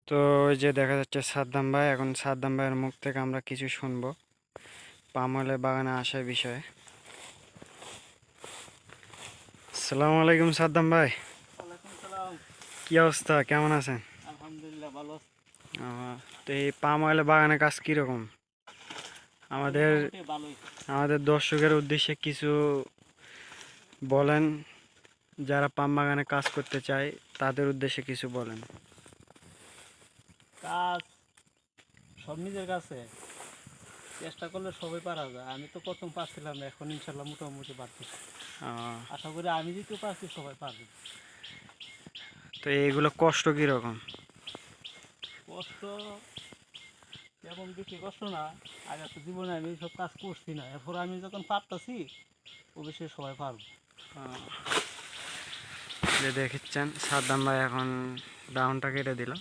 তো ওই যে দেখা যাচ্ছে সাদ্দাম ভাই, এখন সাদ্দাম ভাইয়ের মুখ থেকে আমরা কিছু শুনবো পাম অয়েলের বাগানে আসার বিষয়ে। আসসালামু আলাইকুম সাদ্দাম ভাই, ওয়ালাইকুম সালাম। কি অবস্থা, কেমন আছেন? আলহামদুলিল্লাহ ভালো আছি। তো এই পাম অয়েলের বাগানের কাজ কীরকম? আমাদের মোটামুটি ভালোই। আমাদের দর্শকের উদ্দেশ্যে কিছু বলেন, যারা পাম বাগানে কাজ করতে চায় তাদের উদ্দেশ্যে কিছু বলেন। কাজ সব নিজের কাছে, চেষ্টা করলে সবাই পারা যায়। আমি তো প্রথম পারছিলাম না, এখন ইনশাল্লাহ মোটামুটি পারতেছি। আহ, আশা করি আমি যেহেতু পারছি সবাই পারবে। তো এইগুলো কষ্ট কীরকম? কষ্ট তেমন বেশি কষ্ট না। আগে তো জীবনে আমি সব কাজ করছি না, এরপর আমি যখন পারতাছি অবশ্যই সবাই পারবো। যে দেখছেন সাদ্দাম ভাই এখন ডাউনটা কেটে দিল,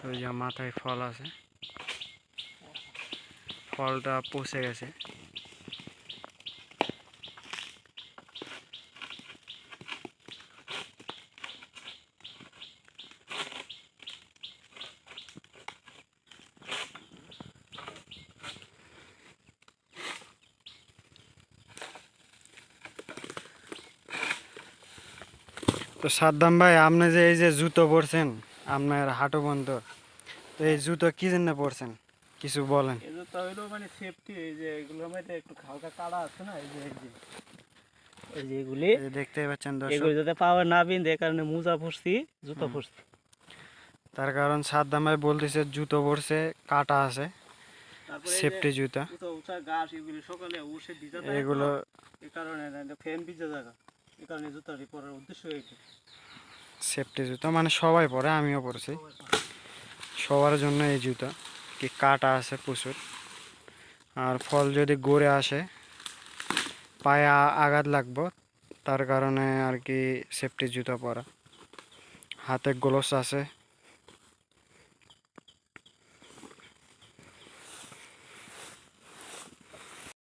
ওই যে মাথায় ফল আছে, ফলটা পচে গেছে। তো সাদ্দাম ভাই, আপনি যে এই যে জুতো পরছেন আপনার হাঁটু পর্যন্ত, তো এই জুতো কি জন্য পরছেন কিছু বলেন। এই জুতা হইলো মানে সেফটি। এই যে এগুলোর মধ্যে একটু হালকা কাটা আছে না, এই যে এই যে এগুলি, এই যে দেখতেই পাচ্ছেন দর্শক, এগুলি যাতে পাওয়ার না বিন্ধে এই কারণে মোজা পরছি, জুতা পরছি। তার কারণ সাদ্দাম ভাই বলতেছে জুতো পরছে, কাটা আছে, তারপরে এই যে সেফটি জুতা। উঁচা উঁচা গাছ, এগুলি সকালে উঠে ভিজা থাকে তো, এগুলো এই কারণে ফ্যান ভিজা জায়গা, এই কারণে জুতাটি পরার উদ্দেশ্য এইটা। সেফটি জুতা, মানে সবাই পরে, আমিও পরছি, সবাই পরে। সবার জন্য এই জুতা। কি কাটা আছে প্রচুর, আর ফল যদি গড়ে আসে পায়ে আঘাত লাগবো, তার কারণে আর কি সেফটি জুতা পরা। হাতে গ্লোভস আছে।